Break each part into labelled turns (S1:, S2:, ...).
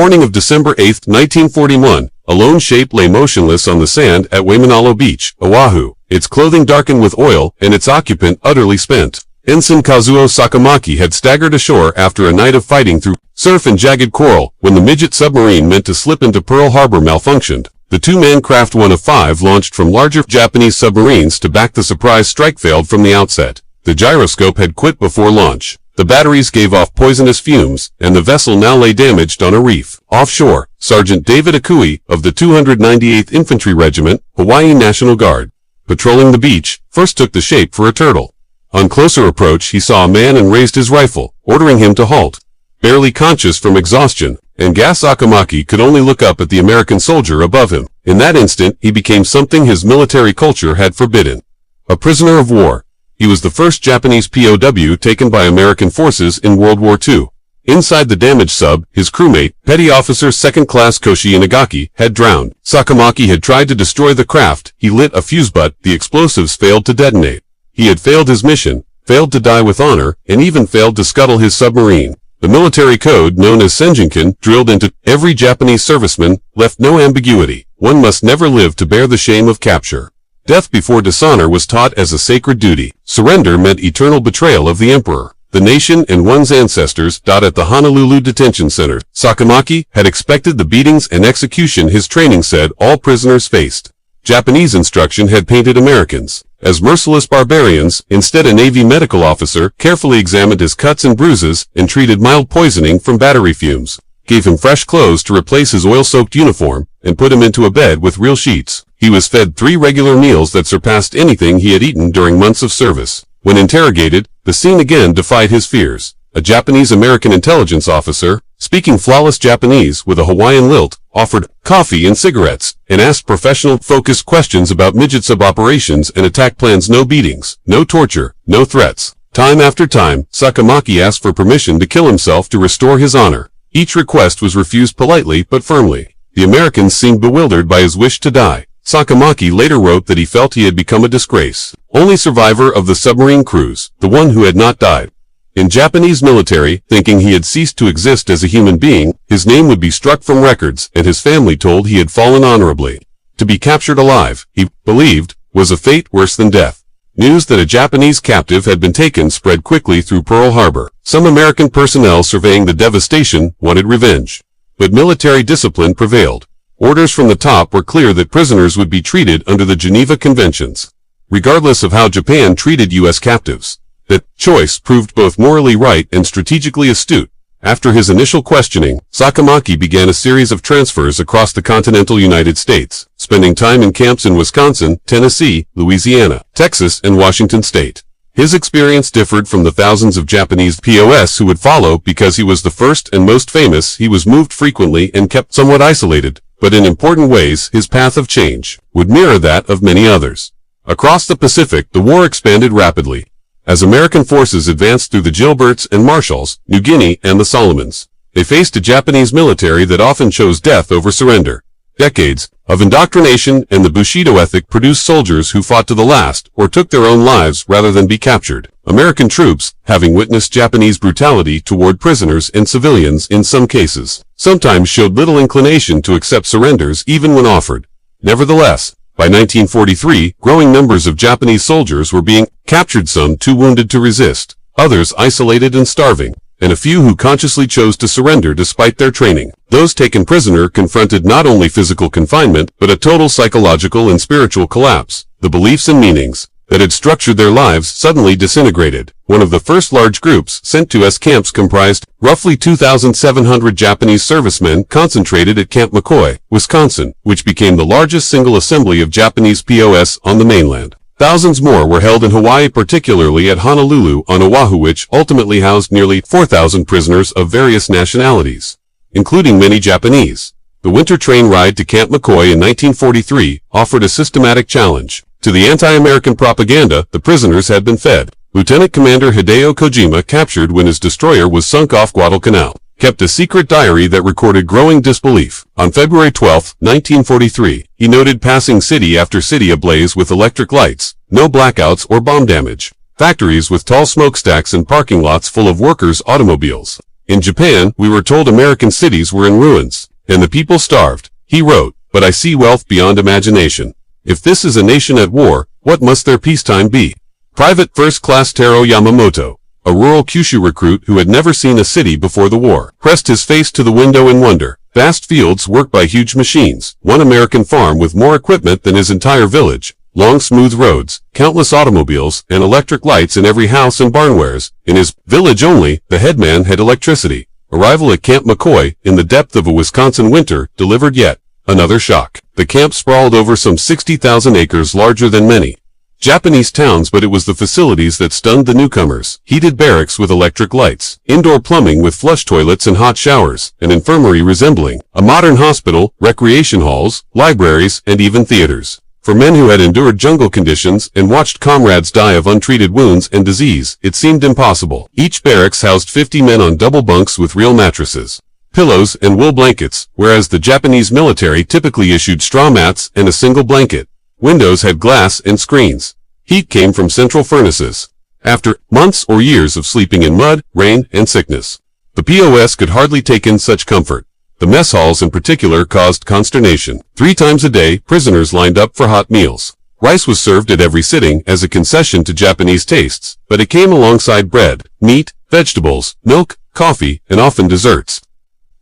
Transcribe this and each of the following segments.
S1: morning of December 8, 1941, a lone shape lay motionless on the sand at Waimanalo Beach, Oahu, its clothing darkened with oil and its occupant utterly spent. Ensign Kazuo Sakamaki had staggered ashore after a night of fighting through surf and jagged coral when the midget submarine meant to slip into Pearl Harbor malfunctioned. The two-man craft, one of 5 launched from larger Japanese submarines to back the surprise strike, failed from the outset. The gyroscope had quit before launch. The batteries gave off poisonous fumes, and the vessel now lay damaged on a reef. Offshore, Sergeant David Akui of the 298th Infantry Regiment, Hawaii National Guard, patrolling the beach, first took the shape for a turtle. On closer approach, he saw a man and raised his rifle, ordering him to halt. Barely conscious from exhaustion and gas, Sakamaki could only look up at the American soldier above him. In that instant, he became something his military culture had forbidden. A prisoner of war. He was the first Japanese POW taken by American forces in World War II. Inside the damaged sub, his crewmate, Petty Officer 2nd Class Koshi Inagaki, had drowned. Sakamaki had tried to destroy the craft. He lit a fuse, but the explosives failed to detonate. He had failed his mission, failed to die with honor, and even failed to scuttle his submarine. The military code known as Senjinkan, drilled into every Japanese serviceman, left no ambiguity. One must never live to bear the shame of capture. Death before dishonor was taught as a sacred duty. Surrender meant eternal betrayal of the emperor, the nation, and one's ancestors. At the Honolulu Detention Center, Sakamaki had expected the beatings and execution his training said all prisoners faced. Japanese instruction had painted Americans as merciless barbarians. Instead, a Navy medical officer carefully examined his cuts and bruises and treated mild poisoning from battery fumes, gave him fresh clothes to replace his oil-soaked uniform, and put him into a bed with real sheets. He was fed 3 regular meals that surpassed anything he had eaten during months of service. When interrogated, the scene again defied his fears. A Japanese-American intelligence officer, speaking flawless Japanese with a Hawaiian lilt, offered coffee and cigarettes, and asked professional, focused questions about midget sub operations and attack plans. No beatings, no torture, no threats. Time after time, Sakamaki asked for permission to kill himself to restore his honor. Each request was refused politely but firmly. The Americans seemed bewildered by his wish to die. Sakamaki later wrote that he felt he had become a disgrace. Only survivor of the submarine cruise, the one who had not died. In Japanese military, thinking he had ceased to exist as a human being, his name would be struck from records, and his family told he had fallen honorably. To be captured alive, he believed, was a fate worse than death. News that a Japanese captive had been taken spread quickly through Pearl Harbor. Some American personnel surveying the devastation wanted revenge. But military discipline prevailed. Orders from the top were clear that prisoners would be treated under the Geneva Conventions, regardless of how Japan treated U.S. captives. That choice proved both morally right and strategically astute. After his initial questioning, Sakamaki began a series of transfers across the continental United States, spending time in camps in Wisconsin, Tennessee, Louisiana, Texas, and Washington State. His experience differed from the thousands of Japanese POS who would follow. Because he was the first and most famous, he was moved frequently and kept somewhat isolated, but in important ways his path of change would mirror that of many others. Across the Pacific, the war expanded rapidly. As American forces advanced through the Gilberts and Marshalls, New Guinea, and the Solomons, they faced a Japanese military that often chose death over surrender. Decades of indoctrination and the Bushido ethic produced soldiers who fought to the last or took their own lives rather than be captured. American troops, having witnessed Japanese brutality toward prisoners and civilians in some cases, sometimes showed little inclination to accept surrenders even when offered. Nevertheless, by 1943, growing numbers of Japanese soldiers were being captured, some too wounded to resist, others isolated and starving, and a few who consciously chose to surrender despite their training. Those taken prisoner confronted not only physical confinement, but a total psychological and spiritual collapse. The beliefs and meanings that had structured their lives suddenly disintegrated. One of the first large groups sent to S camps comprised roughly 2,700 Japanese servicemen concentrated at Camp McCoy, Wisconsin, which became the largest single assembly of Japanese POS on the mainland. Thousands more were held in Hawaii, particularly at Honolulu on Oahu, which ultimately housed nearly 4,000 prisoners of various nationalities, including many Japanese. The winter train ride to Camp McCoy in 1943 offered a systematic challenge. To the anti-American propaganda the prisoners had been fed. Lieutenant Commander Hideo Kojima, captured when his destroyer was sunk off Guadalcanal, kept a secret diary that recorded growing disbelief. On February 12, 1943, he noted passing city after city ablaze with electric lights, no blackouts or bomb damage, factories with tall smokestacks and parking lots full of workers' automobiles. In Japan, we were told American cities were in ruins, and the people starved. He wrote, "But I see wealth beyond imagination. If this is a nation at war, what must their peacetime be?" Private First Class Taro Yamamoto, a rural Kyushu recruit who had never seen a city before the war, pressed his face to the window in wonder. Vast fields worked by huge machines, one American farm with more equipment than his entire village, long smooth roads, countless automobiles, and electric lights in every house and barnwares. In his village only, the headman had electricity. Arrival at Camp McCoy, in the depth of a Wisconsin winter, delivered yet another shock. The camp sprawled over some 60,000 acres, larger than many Japanese towns, but it was the facilities that stunned the newcomers. Heated barracks with electric lights, indoor plumbing with flush toilets and hot showers, an infirmary resembling a modern hospital, recreation halls, libraries, and even theaters. For men who had endured jungle conditions and watched comrades die of untreated wounds and disease, it seemed impossible. Each barracks housed 50 men on double bunks with real mattresses, pillows, and wool blankets, whereas the Japanese military typically issued straw mats and a single blanket. Windows had glass and screens. Heat came from central furnaces. After months or years of sleeping in mud, rain, and sickness, the POWs could hardly take in such comfort. The mess halls in particular caused consternation. 3 times a day, prisoners lined up for hot meals. Rice was served at every sitting as a concession to Japanese tastes, but it came alongside bread, meat, vegetables, milk, coffee, and often desserts.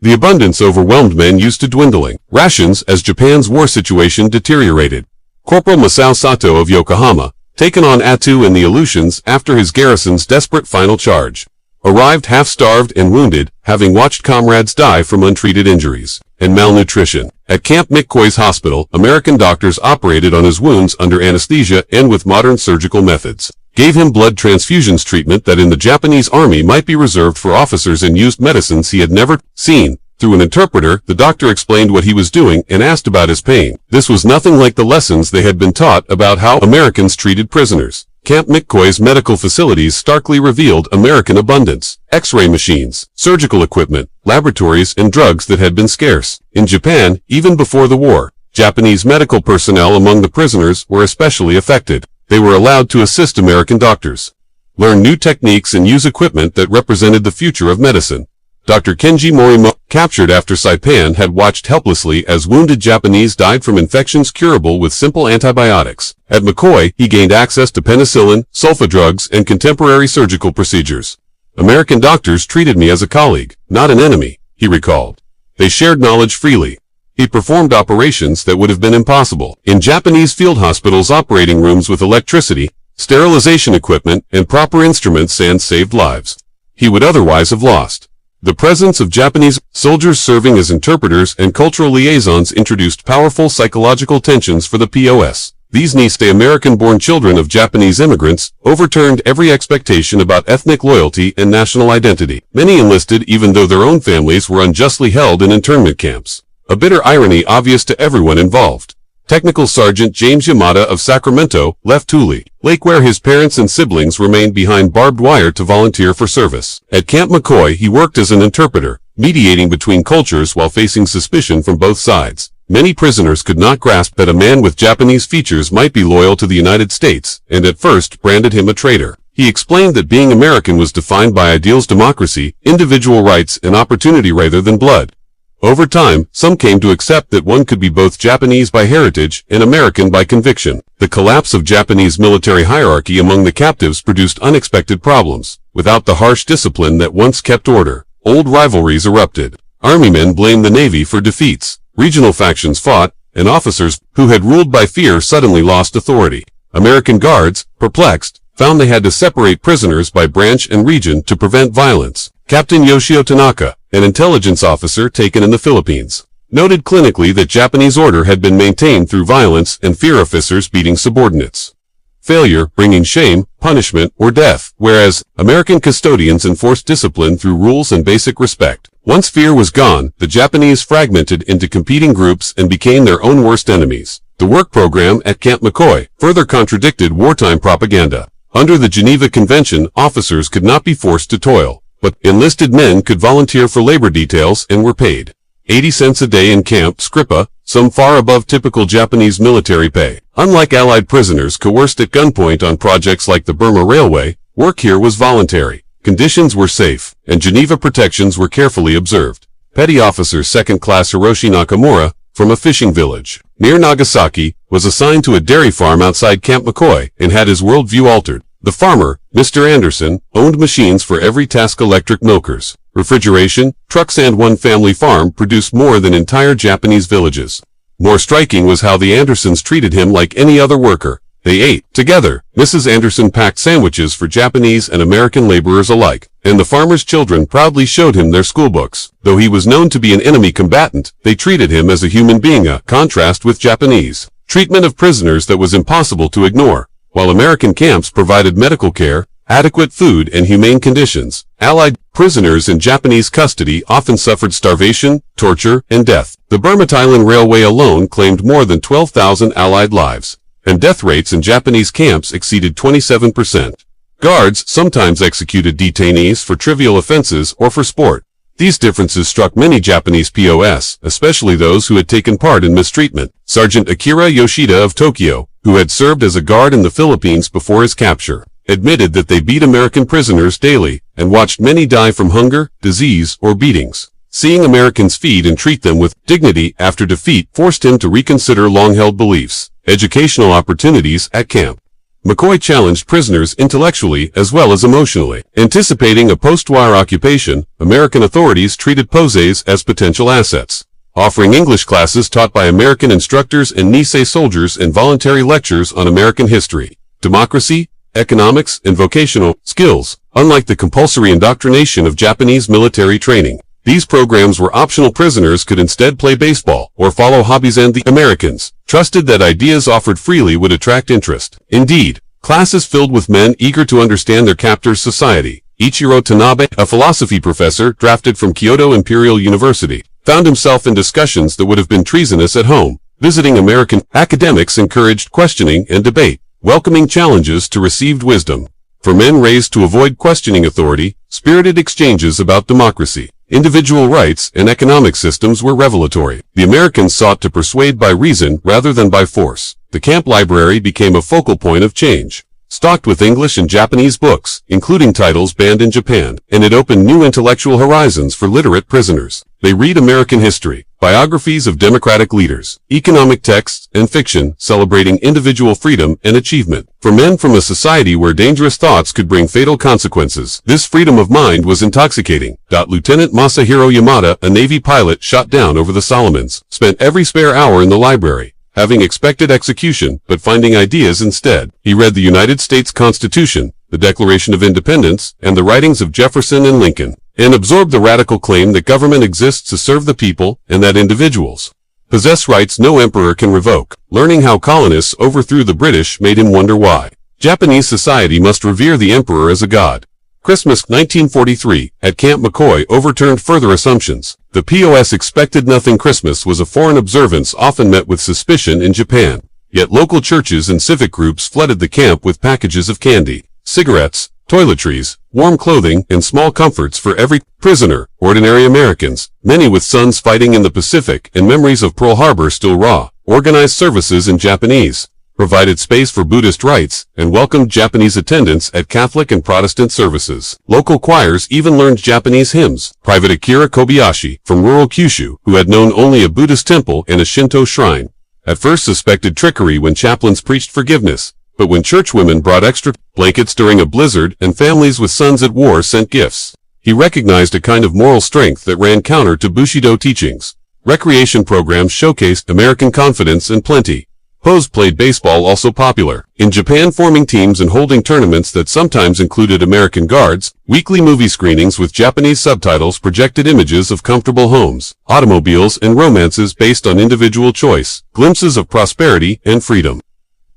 S1: The abundance overwhelmed men used to dwindling rations as Japan's war situation deteriorated. Corporal Masao Sato of Yokohama, taken on Attu and the Aleutians after his garrison's desperate final charge, arrived half-starved and wounded, having watched comrades die from untreated injuries and malnutrition. At Camp McCoy's hospital, American doctors operated on his wounds under anesthesia and with modern surgical methods, gave him blood transfusions, treatment that in the Japanese army might be reserved for officers, and used medicines he had never seen. Through an interpreter, the doctor explained what he was doing and asked about his pain. This was nothing like the lessons they had been taught about how Americans treated prisoners. Camp McCoy's medical facilities starkly revealed American abundance. X-ray machines, surgical equipment, laboratories, and drugs that had been scarce. In Japan, even before the war, Japanese medical personnel among the prisoners were especially affected. They were allowed to assist American doctors, learn new techniques, and use equipment that represented the future of medicine. Dr. Kenji Morimoto, captured after Saipan, had watched helplessly as wounded Japanese died from infections curable with simple antibiotics. At McCoy, he gained access to penicillin, sulfa drugs, and contemporary surgical procedures. American doctors treated me as a colleague, not an enemy, he recalled. They shared knowledge freely. He performed operations that would have been impossible in Japanese field hospitals' operating rooms with electricity, sterilization equipment, and proper instruments, and saved lives he would otherwise have lost. The presence of Japanese soldiers serving as interpreters and cultural liaisons introduced powerful psychological tensions for the POWs. These Niste American-born children of Japanese immigrants overturned every expectation about ethnic loyalty and national identity. Many enlisted even though their own families were unjustly held in internment camps. A bitter irony obvious to everyone involved. Technical Sergeant James Yamada of Sacramento left Tule Lake, where his parents and siblings remained behind barbed wire, to volunteer for service. At Camp McCoy, he worked as an interpreter, mediating between cultures while facing suspicion from both sides. Many prisoners could not grasp that a man with Japanese features might be loyal to the United States, and at first branded him a traitor. He explained that being American was defined by ideals, democracy, individual rights, and opportunity rather than blood. Over time, some came to accept that one could be both Japanese by heritage and American by conviction. The collapse of Japanese military hierarchy among the captives produced unexpected problems. Without the harsh discipline that once kept order, old rivalries erupted. Army men blamed the Navy for defeats. Regional factions fought, and officers who had ruled by fear suddenly lost authority. American guards, perplexed, found they had to separate prisoners by branch and region to prevent violence. Captain Yoshio Tanaka, an intelligence officer taken in the Philippines, noted clinically that Japanese order had been maintained through violence and fear, officers beating subordinates. Failure, bringing shame, punishment, or death, whereas American custodians enforced discipline through rules and basic respect. Once fear was gone, the Japanese fragmented into competing groups and became their own worst enemies. The work program at Camp McCoy further contradicted wartime propaganda. Under the Geneva Convention, officers could not be forced to toil, but enlisted men could volunteer for labor details and were paid 80 cents a day in Camp Scrippa, some far above typical Japanese military pay. Unlike Allied prisoners coerced at gunpoint on projects like the Burma Railway, work here was voluntary. Conditions were safe, and Geneva protections were carefully observed. Petty Officer 2nd Class Hiroshi Nakamura, from a fishing village near Nagasaki, was assigned to a dairy farm outside Camp McCoy and had his worldview altered. The farmer, Mr. Anderson, owned machines for every task: electric milkers, refrigeration, trucks, and one family farm produced more than entire Japanese villages. More striking was how the Andersons treated him like any other worker. They ate together. Mrs. Anderson packed sandwiches for Japanese and American laborers alike, and the farmer's children proudly showed him their schoolbooks. Though he was known to be an enemy combatant, they treated him as a human being, a contrast with Japanese treatment of prisoners that was impossible to ignore. While American camps provided medical care, adequate food, and humane conditions, Allied prisoners in Japanese custody often suffered starvation, torture, and death. The Burma-Thailand Railway alone claimed more than 12,000 Allied lives, and death rates in Japanese camps exceeded 27%. Guards sometimes executed detainees for trivial offenses or for sport. These differences struck many Japanese POWs, especially those who had taken part in mistreatment. Sergeant Akira Yoshida of Tokyo, who had served as a guard in the Philippines before his capture, admitted that they beat American prisoners daily and watched many die from hunger, disease, or beatings. Seeing Americans feed and treat them with dignity after defeat forced him to reconsider long-held beliefs. Educational opportunities at camp. McCoy challenged prisoners intellectually as well as emotionally. Anticipating a postwar occupation, American authorities treated POWs as potential assets, offering English classes taught by American instructors and Nisei soldiers and voluntary lectures on American history, democracy, economics, and vocational skills. Unlike the compulsory indoctrination of Japanese military training, these programs were optional. Prisoners could instead play baseball or follow hobbies, and the Americans trusted that ideas offered freely would attract interest. Indeed, classes filled with men eager to understand their captors' society. Ichiro Tanabe, a philosophy professor drafted from Kyoto Imperial University, found himself in discussions that would have been treasonous at home. Visiting American academics encouraged questioning and debate, welcoming challenges to received wisdom. For men raised to avoid questioning authority, spirited exchanges about democracy, individual rights, and economic systems were revelatory. The Americans sought to persuade by reason rather than by force. The camp library became a focal point of change, stocked with English and Japanese books, including titles banned in Japan, and it opened new intellectual horizons for literate prisoners. They read American history, biographies of democratic leaders, economic texts, and fiction celebrating individual freedom and achievement. For men from a society where dangerous thoughts could bring fatal consequences, this freedom of mind was intoxicating. Lieutenant Masahiro Yamada, a Navy pilot shot down over the Solomons, spent every spare hour in the library, having expected execution, but finding ideas instead. He read the United States Constitution, the Declaration of Independence, and the writings of Jefferson and Lincoln, and absorbed the radical claim that government exists to serve the people and that individuals possess rights no emperor can revoke. Learning how colonists overthrew the British made him wonder why Japanese society must revere the emperor as a god. Christmas 1943 at Camp McCoy overturned further assumptions. The POS expected nothing. Christmas was a foreign observance often met with suspicion in Japan. Yet local churches and civic groups flooded the camp with packages of candy, cigarettes, toiletries, warm clothing, and small comforts for every prisoner. Ordinary Americans, many with sons fighting in the Pacific and memories of Pearl Harbor still raw, organized services in Japanese, provided space for Buddhist rites, and welcomed Japanese attendance at Catholic and Protestant services. Local choirs even learned Japanese hymns. Private Akira Kobayashi, from rural Kyushu, who had known only a Buddhist temple and a Shinto shrine, at first suspected trickery when chaplains preached forgiveness, but when churchwomen brought extra blankets during a blizzard and families with sons at war sent gifts, he recognized a kind of moral strength that ran counter to Bushido teachings. Recreation programs showcased American confidence and plenty. POWs played baseball, also popular in Japan, forming teams and holding tournaments that sometimes included American guards. Weekly movie screenings with Japanese subtitles projected images of comfortable homes, automobiles, and romances based on individual choice, glimpses of prosperity and freedom.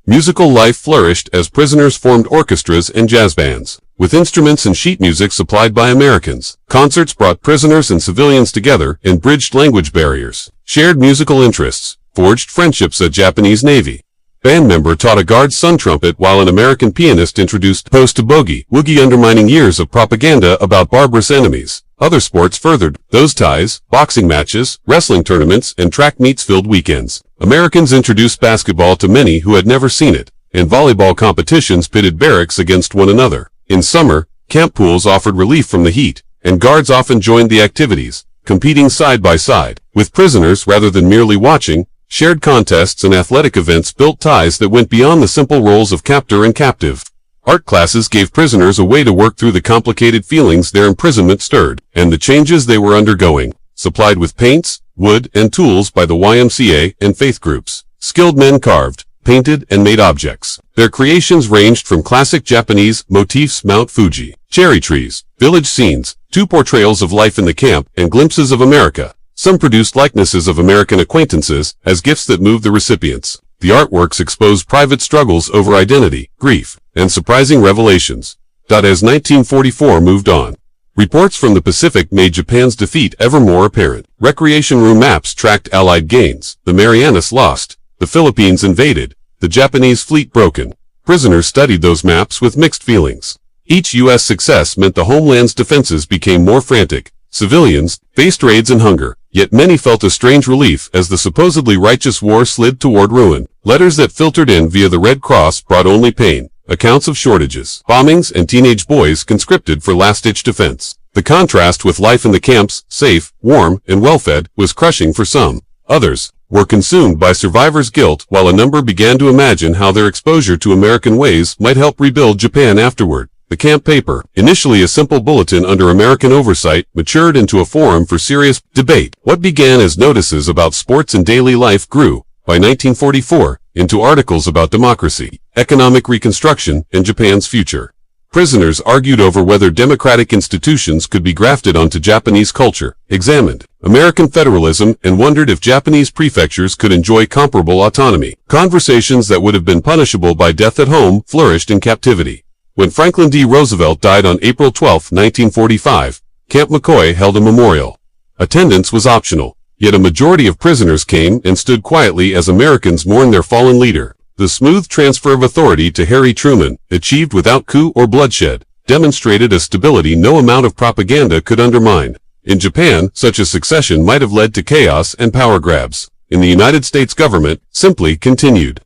S1: Musical life flourished as prisoners formed orchestras and jazz bands, with instruments and sheet music supplied by Americans. Concerts brought prisoners and civilians together and bridged language barriers. Shared musical interests forged friendships at Japanese Navy. Band member taught a guard's son trumpet while an American pianist introduced post to boogie, undermining years of propaganda about barbarous enemies. Other sports furthered those ties. Boxing matches, wrestling tournaments, and track meets filled weekends. Americans introduced basketball to many who had never seen it, and volleyball competitions pitted barracks against one another. In summer, Camp pools offered relief from the heat, and guards often joined the activities, competing side by side with prisoners rather than merely watching. Shared contests and athletic events built ties that went beyond the simple roles of captor and captive. Art classes gave prisoners a way to work through the complicated feelings their imprisonment stirred, and the changes they were undergoing. Supplied with paints, wood, and tools by the YMCA and faith groups, skilled men carved, painted, and made objects. Their creations ranged from classic Japanese motifs, Mount Fuji, cherry trees, village scenes, to portrayals of life in the camp and glimpses of America. Some produced likenesses of American acquaintances as gifts that moved the recipients. The artworks exposed private struggles over identity, grief, and surprising revelations. As 1944 moved on, reports from the Pacific made Japan's defeat ever more apparent. Recreation room maps tracked Allied gains, the Marianas lost, the Philippines invaded, the Japanese fleet broken. Prisoners studied those maps with mixed feelings. Each U.S. success meant the homeland's defenses became more frantic. Civilians faced raids and hunger, yet many felt a strange relief as the supposedly righteous war slid toward ruin. Letters that filtered in via the Red Cross brought only pain, accounts of shortages, bombings, and teenage boys conscripted for last-ditch defense. The contrast with life in the camps, safe, warm, and well-fed, was crushing for some. Others were consumed by survivors' guilt, while a number began to imagine how their exposure to American ways might help rebuild Japan afterward. The camp paper, initially a simple bulletin under American oversight, matured into a forum for serious debate. What began as notices about sports and daily life grew, by 1944, into articles about democracy, economic reconstruction, and Japan's future. Prisoners argued over whether democratic institutions could be grafted onto Japanese culture, examined American federalism, and wondered if Japanese prefectures could enjoy comparable autonomy. Conversations that would have been punishable by death at home flourished in captivity. When Franklin D. Roosevelt died on April 12, 1945, Camp McCoy held a memorial. Attendance was optional, yet a majority of prisoners came and stood quietly as Americans mourned their fallen leader. The smooth transfer of authority to Harry Truman, achieved without coup or bloodshed, demonstrated a stability no amount of propaganda could undermine. In Japan, such a succession might have led to chaos and power grabs. In the United States government, simply continued.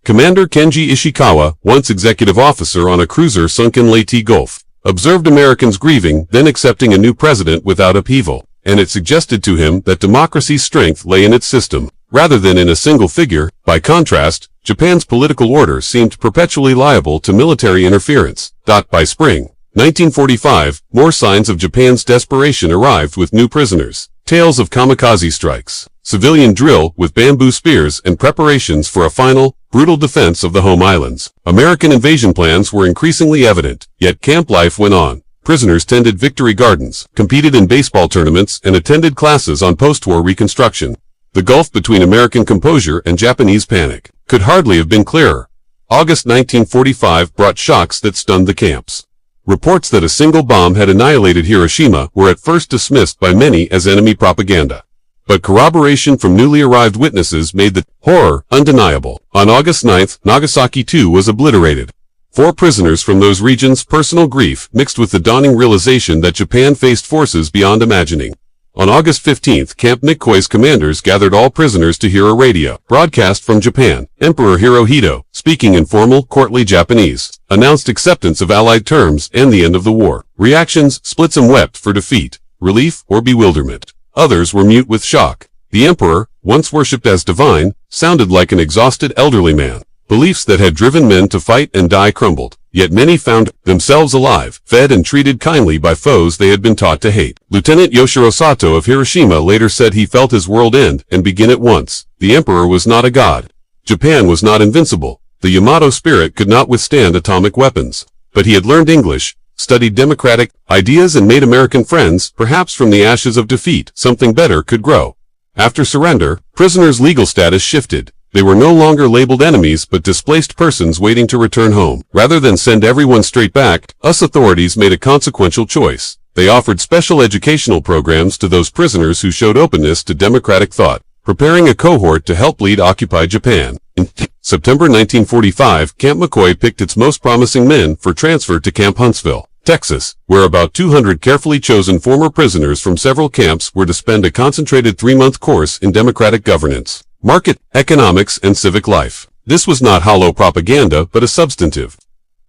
S1: Commander Kenji Ishikawa, once executive officer on a cruiser sunk in Leyte Gulf, observed Americans grieving, then accepting a new president without upheaval, and it suggested to him that democracy's strength lay in its system, rather than in a single figure. By contrast, Japan's political order seemed perpetually liable to military interference. By spring 1945, more signs of Japan's desperation arrived with new prisoners, tales of kamikaze strikes, civilian drill with bamboo spears, and preparations for a final, brutal defense of the home islands. American invasion plans were increasingly evident, yet camp life went on. Prisoners tended victory gardens, competed in baseball tournaments, and attended classes on postwar reconstruction. The gulf between American composure and Japanese panic could hardly have been clearer. August 1945 brought shocks that stunned the camps. Reports that a single bomb had annihilated Hiroshima were at first dismissed by many as enemy propaganda. But corroboration from newly arrived witnesses made the horror undeniable. On August 9th, Nagasaki too was obliterated. 4 prisoners from those regions' personal grief mixed with the dawning realization that Japan faced forces beyond imagining. On August 15th, Camp McCoy's commanders gathered all prisoners to hear a radio broadcast from Japan. Emperor Hirohito, speaking in formal, courtly Japanese, announced acceptance of Allied terms and the end of the war. Reactions split. Some wept for defeat, relief, or bewilderment. Others were mute with shock. The emperor, once worshipped as divine, sounded like an exhausted elderly man. Beliefs that had driven men to fight and die crumbled. Yet many found themselves alive, fed and treated kindly by foes they had been taught to hate. Lieutenant Yoshiro Sato of Hiroshima later said he felt his world end and begin at once. The emperor was not a god. Japan was not invincible. The Yamato spirit could not withstand atomic weapons. But he had learned English, studied democratic ideas, and made American friends. Perhaps from the ashes of defeat, something better could grow. After surrender, prisoners' legal status shifted. They were no longer labeled enemies but displaced persons waiting to return home. Rather than send everyone straight back, US authorities made a consequential choice. They offered special educational programs to those prisoners who showed openness to democratic thought, preparing a cohort to help lead occupied Japan. In September 1945, Camp McCoy picked its most promising men for transfer to Camp Huntsville, Texas, where about 200 carefully chosen former prisoners from several camps were to spend a concentrated 3-month course in democratic governance, market, economics, and civic life. This was not hollow propaganda but a substantive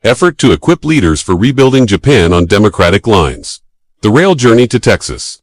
S1: Effort to equip leaders for rebuilding Japan on democratic lines. The rail journey to Texas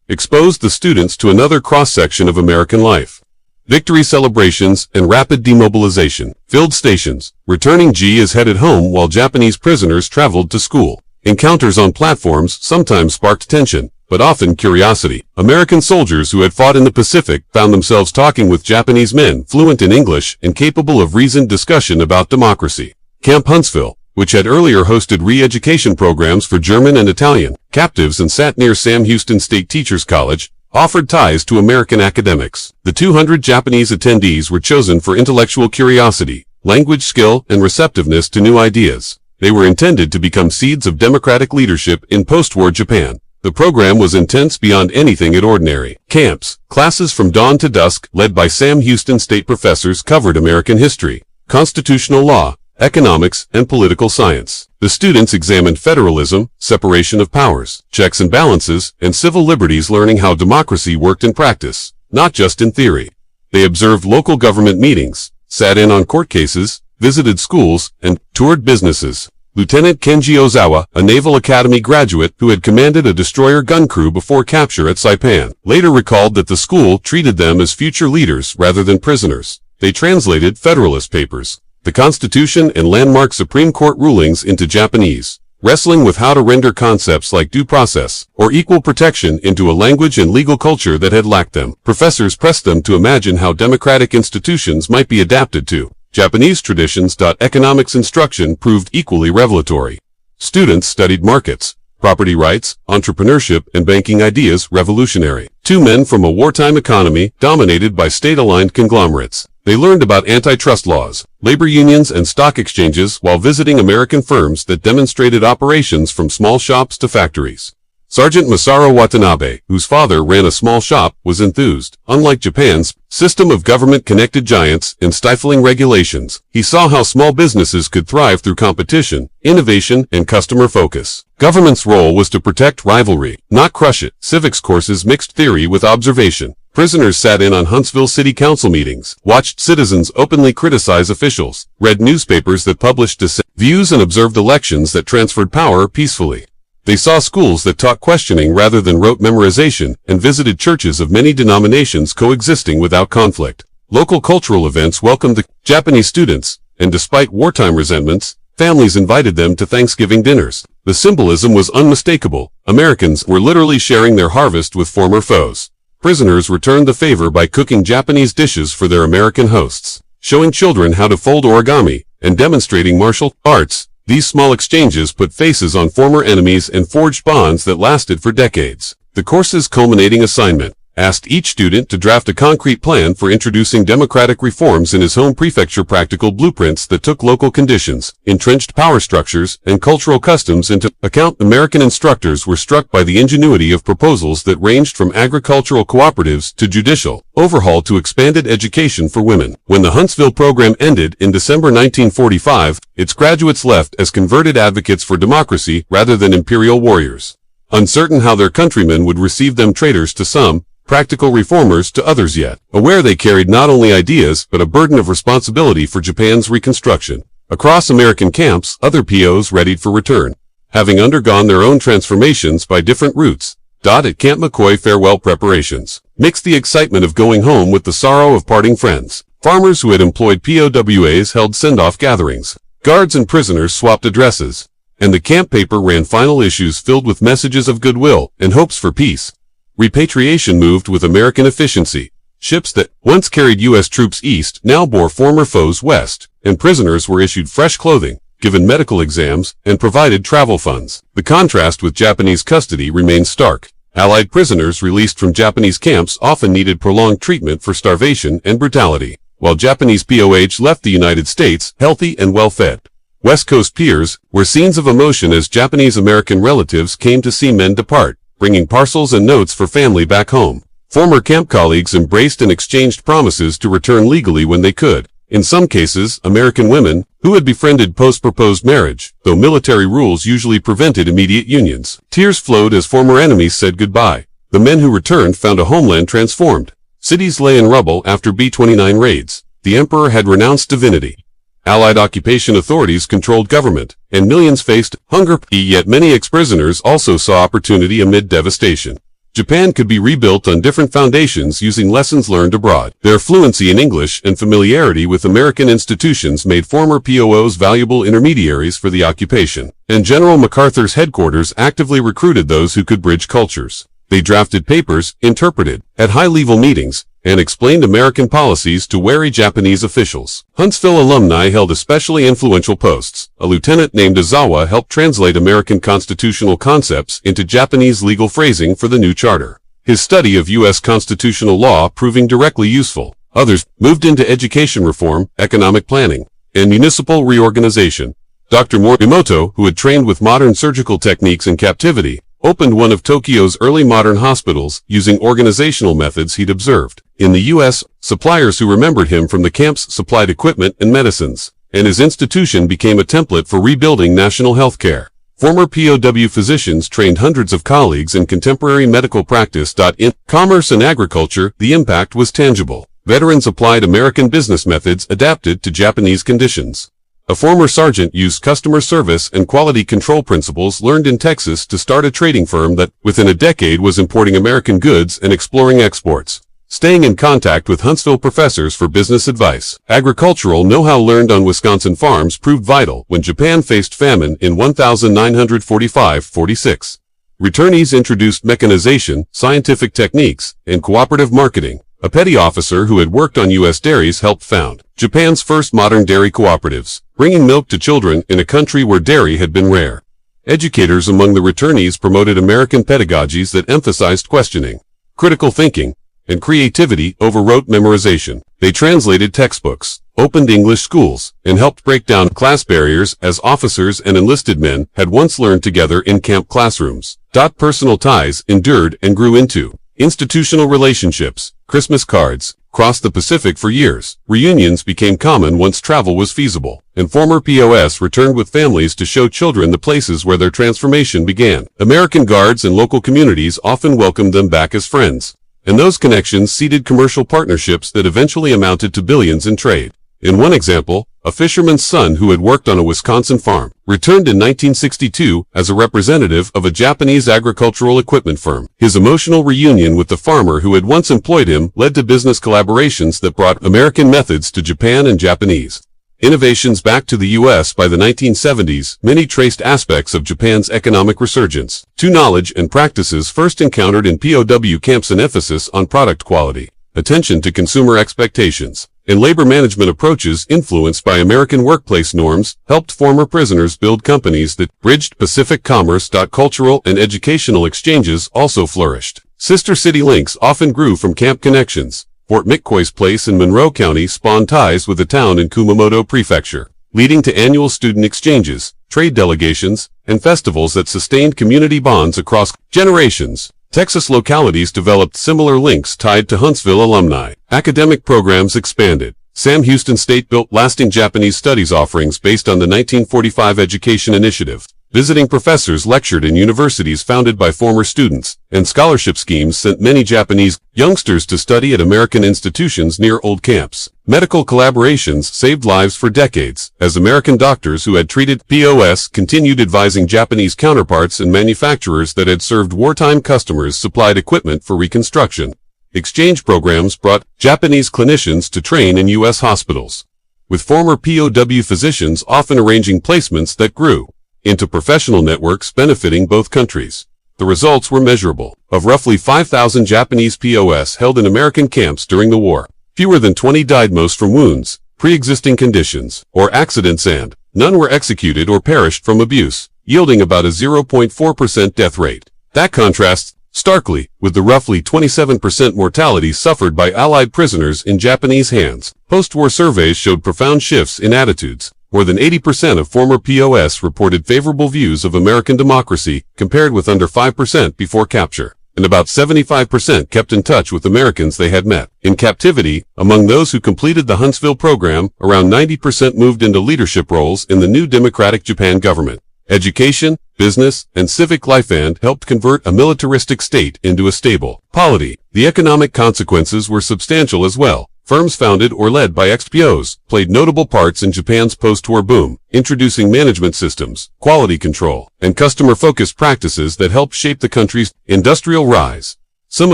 S1: exposed the students to another cross-section of American life. Victory celebrations and rapid demobilization filled stations. Returning G is headed home while Japanese prisoners traveled to school. Encounters on platforms sometimes sparked tension, but often curiosity. American soldiers who had fought in the Pacific found themselves talking with Japanese men fluent in English and capable of reasoned discussion about democracy. Camp Huntsville, which had earlier hosted re-education programs for German and Italian captives and sat near Sam Houston State Teachers College, offered ties to American academics. The 200 Japanese attendees were chosen for intellectual curiosity, language skill, and receptiveness to new ideas. They were intended to become seeds of democratic leadership in post-war Japan. The program was intense beyond anything at ordinary. Camps, classes from dawn to dusk, led by Sam Houston State professors, covered American history, constitutional law, economics, and political science. The students examined federalism, separation of powers, checks and balances, and civil liberties, learning how democracy worked in practice, not just in theory. They observed local government meetings, sat in on court cases, visited schools, and toured businesses. Lieutenant Kenji Ozawa, a Naval Academy graduate who had commanded a destroyer gun crew before capture at Saipan, later recalled that the school treated them as future leaders rather than prisoners. They translated Federalist Papers, the Constitution, and landmark Supreme Court rulings into Japanese, wrestling with how to render concepts like due process or equal protection into a language and legal culture that had lacked them. Professors pressed them to imagine how democratic institutions might be adapted to Japanese traditions. Economics instruction proved equally revelatory. Students studied markets, property rights, entrepreneurship, and banking ideas. Revolutionary. Two men from a wartime economy dominated by state-aligned conglomerates. They learned about antitrust laws, labor unions, and stock exchanges while visiting American firms that demonstrated operations from small shops to factories. Sergeant Masaru Watanabe, whose father ran a small shop, was enthused. Unlike Japan's system of government-connected giants and stifling regulations, he saw how small businesses could thrive through competition, innovation, and customer focus. Government's role was to protect rivalry, not crush it. Civics courses mixed theory with observation. Prisoners sat in on Huntsville City Council meetings, watched citizens openly criticize officials, read newspapers that published dissent views, and observed elections that transferred power peacefully. They saw schools that taught questioning rather than rote memorization, and visited churches of many denominations coexisting without conflict. Local cultural events welcomed the Japanese students, and despite wartime resentments, families invited them to Thanksgiving dinners. The symbolism was unmistakable. Americans were literally sharing their harvest with former foes. Prisoners returned the favor by cooking Japanese dishes for their American hosts, showing children how to fold origami, and demonstrating martial arts. These small exchanges put faces on former enemies and forged bonds that lasted for decades. The course's culminating assignment asked each student to draft a concrete plan for introducing democratic reforms in his home prefecture. Practical blueprints that took local conditions, entrenched power structures, and cultural customs into account. American instructors were struck by the ingenuity of proposals that ranged from agricultural cooperatives to judicial overhaul to expanded education for women. When the Huntsville program ended in December 1945, its graduates left as converted advocates for democracy rather than imperial warriors. Uncertain how their countrymen would receive them, traitors to some, practical reformers to others, yet aware they carried not only ideas but a burden of responsibility for Japan's reconstruction. Across American camps, other POs readied for return, having undergone their own transformations by different routes. At Camp McCoy, farewell preparations mixed the excitement of going home with the sorrow of parting friends. Farmers who had employed POWs held send-off gatherings. Guards and prisoners swapped addresses, and the camp paper ran final issues filled with messages of goodwill and hopes for peace. Repatriation moved with American efficiency. Ships that once carried U.S. troops east now bore former foes west, and prisoners were issued fresh clothing, given medical exams, and provided travel funds. The contrast with Japanese custody remained stark. Allied prisoners released from Japanese camps often needed prolonged treatment for starvation and brutality, while Japanese POWs left the United States healthy and well-fed. West Coast piers were scenes of emotion as Japanese-American relatives came to see men depart, bringing parcels and notes for family back home. Former camp colleagues embraced and exchanged promises to return legally when they could. In some cases, American women, who had befriended post-proposed marriage, though military rules usually prevented immediate unions. Tears flowed as former enemies said goodbye. The men who returned found a homeland transformed. Cities lay in rubble after B-29 raids. The emperor had renounced divinity. Allied occupation authorities controlled government, and millions faced hunger, yet many ex-prisoners also saw opportunity amid devastation. Japan could be rebuilt on different foundations using lessons learned abroad. Their fluency in English and familiarity with American institutions made former POWs valuable intermediaries for the occupation, and General MacArthur's headquarters actively recruited those who could bridge cultures. They drafted papers, interpreted, at high-level meetings, and explained American policies to wary Japanese officials. Huntsville alumni held especially influential posts. A lieutenant named Ozawa helped translate American constitutional concepts into Japanese legal phrasing for the new charter, his study of U.S. constitutional law proving directly useful. Others moved into education reform, economic planning, and municipal reorganization. Dr. Morimoto, who had trained with modern surgical techniques in captivity, opened one of Tokyo's early modern hospitals using organizational methods he'd observed. In the U.S., suppliers who remembered him from the camps supplied equipment and medicines, and his institution became a template for rebuilding national health care. Former POW physicians trained hundreds of colleagues in contemporary medical practice. In commerce and agriculture, the impact was tangible. Veterans applied American business methods adapted to Japanese conditions. A former sergeant used customer service and quality control principles learned in Texas to start a trading firm that, within a decade, was importing American goods and exploring exports. Staying in contact with Huntsville professors for business advice. Agricultural know-how learned on Wisconsin farms proved vital when Japan faced famine in 1945-46. Returnees introduced mechanization, scientific techniques, and cooperative marketing. A petty officer who had worked on U.S. dairies helped found Japan's first modern dairy cooperatives, bringing milk to children in a country where dairy had been rare. Educators among the returnees promoted American pedagogies that emphasized questioning, critical thinking, and creativity over rote memorization. They translated textbooks, opened English schools, and helped break down class barriers as officers and enlisted men had once learned together in camp classrooms. Personal ties endured and grew into institutional relationships. Christmas cards crossed the Pacific for years. Reunions became common once travel was feasible, and former POS returned with families to show children the places where their transformation began. American guards and local communities often welcomed them back as friends, and those connections seeded commercial partnerships that eventually amounted to billions in trade. In one example, a fisherman's son who had worked on a Wisconsin farm returned in 1962 as a representative of a Japanese agricultural equipment firm. His emotional reunion with the farmer who had once employed him led to business collaborations that brought American methods to Japan and Japanese innovations back to the U.S. By the 1970s, many traced aspects of Japan's economic resurgence to knowledge and practices first encountered in POW camps, an emphasis on product quality, attention to consumer expectations, and labor management approaches influenced by American workplace norms helped former prisoners build companies that bridged Pacific commerce. Cultural and educational exchanges also flourished. Sister city links often grew from camp connections. Fort McCoy's place in Monroe County spawned ties with a town in Kumamoto Prefecture, leading to annual student exchanges, trade delegations, and festivals that sustained community bonds across generations. Texas localities developed similar links tied to Huntsville alumni. Academic programs expanded. Sam Houston State built lasting Japanese studies offerings based on the 1945 Education Initiative. Visiting professors lectured in universities founded by former students, and scholarship schemes sent many Japanese youngsters to study at American institutions near old camps. Medical collaborations saved lives for decades, as American doctors who had treated POS continued advising Japanese counterparts, and manufacturers that had served wartime customers supplied equipment for reconstruction. Exchange programs brought Japanese clinicians to train in U.S. hospitals, with former POW physicians often arranging placements that grew into professional networks benefiting both countries. The results were measurable. Of roughly 5,000 Japanese POS held in American camps during the war, fewer than 20 died, most from wounds, pre-existing conditions, or accidents, and none were executed or perished from abuse, yielding about a 0.4% death rate. That contrasts starkly with the roughly 27% mortality suffered by Allied prisoners in Japanese hands. Post-war surveys showed profound shifts in attitudes. More than 80% of former POS reported favorable views of American democracy, compared with under 5% before capture, and about 75% kept in touch with Americans they had met in captivity. Among those who completed the Huntsville program, around 90% moved into leadership roles in the new democratic Japan government. Education, business, and civic life and helped convert a militaristic state into a stable polity. The economic consequences were substantial as well. Firms founded or led by ex-POWs played notable parts in Japan's post-war boom, introducing management systems, quality control, and customer-focused practices that helped shape the country's industrial rise. Some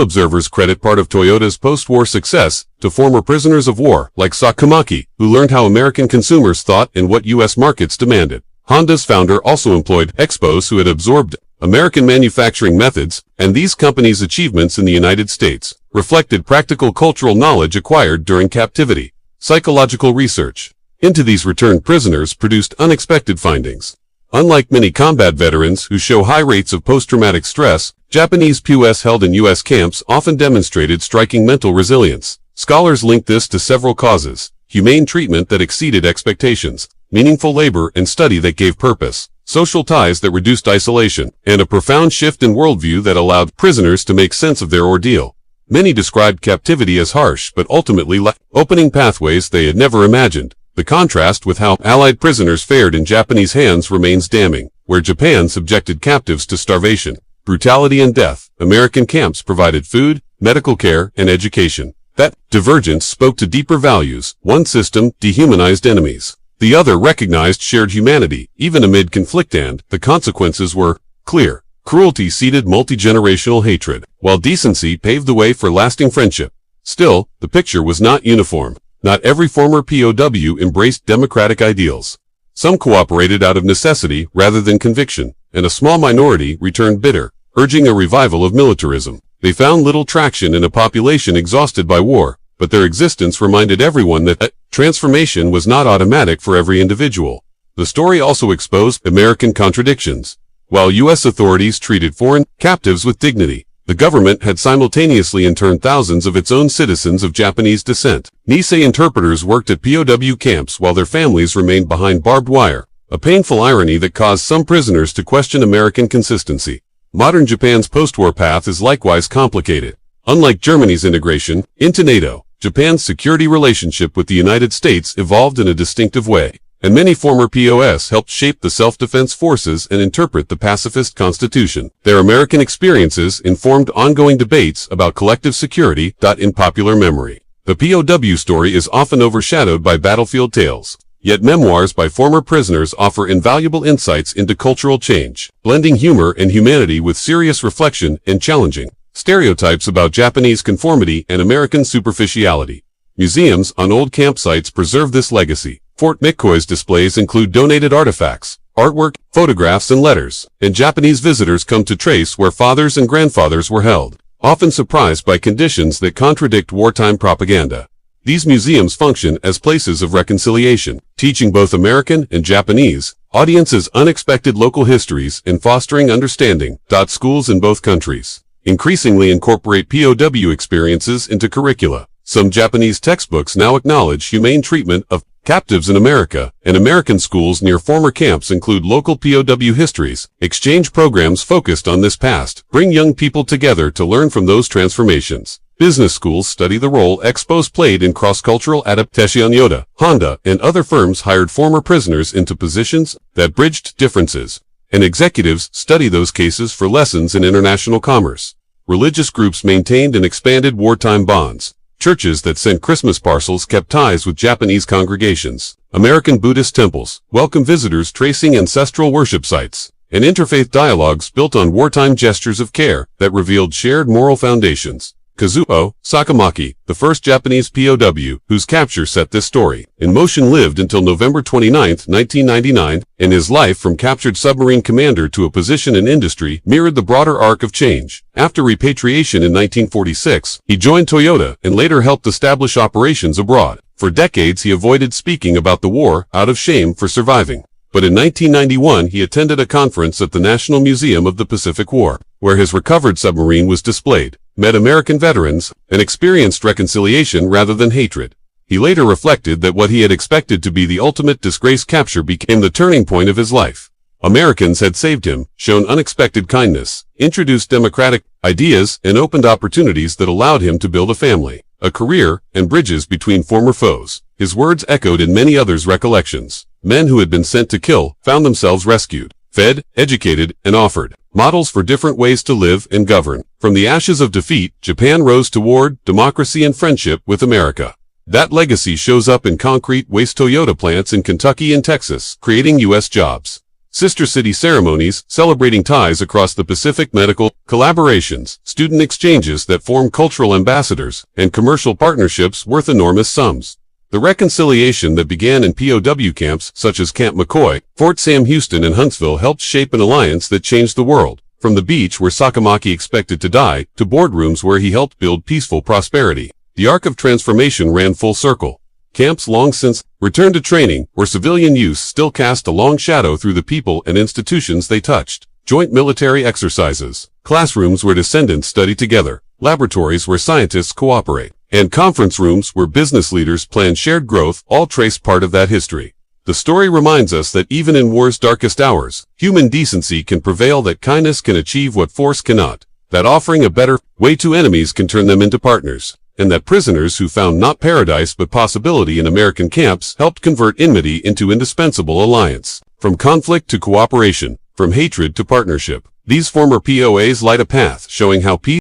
S1: observers credit part of Toyota's post-war success to former prisoners of war like Sakamaki, who learned how American consumers thought and what U.S. markets demanded. Honda's founder also employed ex-POWs who had absorbed American manufacturing methods, and these companies' achievements in the United States reflected practical cultural knowledge acquired during captivity. Psychological research into these returned prisoners produced unexpected findings. Unlike many combat veterans who show high rates of post-traumatic stress, Japanese POWs held in U.S. camps often demonstrated striking mental resilience. Scholars link this to several causes: humane treatment that exceeded expectations, meaningful labor and study that gave purpose, social ties that reduced isolation, and a profound shift in worldview that allowed prisoners to make sense of their ordeal. Many described captivity as harsh but ultimately opening pathways they had never imagined. The contrast with how Allied prisoners fared in Japanese hands remains damning. Where Japan subjected captives to starvation, brutality and death, American camps provided food, medical care, and education. That divergence spoke to deeper values. One system dehumanized enemies. The other recognized shared humanity, even amid conflict, and the consequences were clear. Cruelty seeded multi-generational hatred, while decency paved the way for lasting friendship. Still, the picture was not uniform. Not every former POW embraced democratic ideals. Some cooperated out of necessity rather than conviction, and a small minority returned bitter, urging a revival of militarism. They found little traction in a population exhausted by war, but their existence reminded everyone that transformation was not automatic for every individual. The story also exposed American contradictions. While U.S. authorities treated foreign captives with dignity, the government had simultaneously interned thousands of its own citizens of Japanese descent. Nisei interpreters worked at POW camps while their families remained behind barbed wire, a painful irony that caused some prisoners to question American consistency. Modern Japan's post-war path is likewise complicated. Unlike Germany's integration into NATO, Japan's security relationship with the United States evolved in a distinctive way, and many former POWs helped shape the self-defense forces and interpret the pacifist constitution. Their American experiences informed ongoing debates about collective security. In popular memory, the POW story is often overshadowed by battlefield tales. Yet memoirs by former prisoners offer invaluable insights into cultural change, blending humor and humanity with serious reflection and challenging stereotypes about Japanese conformity and American superficiality. Museums on old campsites preserve this legacy. Fort McCoy's displays include donated artifacts, artwork, photographs, and letters, and Japanese visitors come to trace where fathers and grandfathers were held, often surprised by conditions that contradict wartime propaganda. These museums function as places of reconciliation, teaching both American and Japanese audiences unexpected local histories and fostering understanding. Schools in both countries increasingly incorporate POW experiences into curricula. Some Japanese textbooks now acknowledge humane treatment of captives in America, and American schools near former camps include local POW histories. Exchange programs focused on this past bring young people together to learn from those transformations. Business schools study the role ex-POWs played in cross-cultural adaptation. Toyota, Honda, and other firms hired former prisoners into positions that bridged differences, and executives study those cases for lessons in international commerce. Religious groups maintained and expanded wartime bonds. Churches that sent Christmas parcels kept ties with Japanese congregations. American Buddhist temples welcome visitors tracing ancestral worship sites, and interfaith dialogues built on wartime gestures of care that revealed shared moral foundations. Kazuo Sakamaki, the first Japanese POW whose capture set this story in motion, lived until November 29, 1999, and his life from captured submarine commander to a position in industry mirrored the broader arc of change. After repatriation in 1946, he joined Toyota and later helped establish operations abroad. For decades he avoided speaking about the war out of shame for surviving. But in 1991 he attended a conference at the National Museum of the Pacific War, where his recovered submarine was displayed, met American veterans, and experienced reconciliation rather than hatred. He later reflected that what he had expected to be the ultimate disgrace capture became the turning point of his life. Americans had saved him, shown unexpected kindness, introduced democratic ideas, and opened opportunities that allowed him to build a family, a career, and bridges between former foes. His words echoed in many others' recollections. Men who had been sent to kill found themselves rescued, fed, educated, and offered models for different ways to live and govern. From the ashes of defeat, Japan rose toward democracy and friendship with America. That legacy shows up in concrete waste Toyota plants in Kentucky and Texas, creating U.S. jobs. Sister city ceremonies, celebrating ties across the Pacific, medical collaborations, student exchanges that form cultural ambassadors, and commercial partnerships worth enormous sums. The reconciliation that began in POW camps such as Camp McCoy, Fort Sam Houston and Huntsville helped shape an alliance that changed the world, from the beach where Sakamaki expected to die, to boardrooms where he helped build peaceful prosperity. The arc of transformation ran full circle. Camps long since returned to training, where civilian use still cast a long shadow through the people and institutions they touched. Joint military exercises, classrooms where descendants study together, laboratories where scientists cooperate, and conference rooms where business leaders plan shared growth all trace part of that history. The story reminds us that even in war's darkest hours, human decency can prevail, that kindness can achieve what force cannot, that offering a better way to enemies can turn them into partners, and that prisoners who found not paradise but possibility in American camps helped convert enmity into indispensable alliance. From conflict to cooperation, from hatred to partnership, these former POAs light a path showing how peace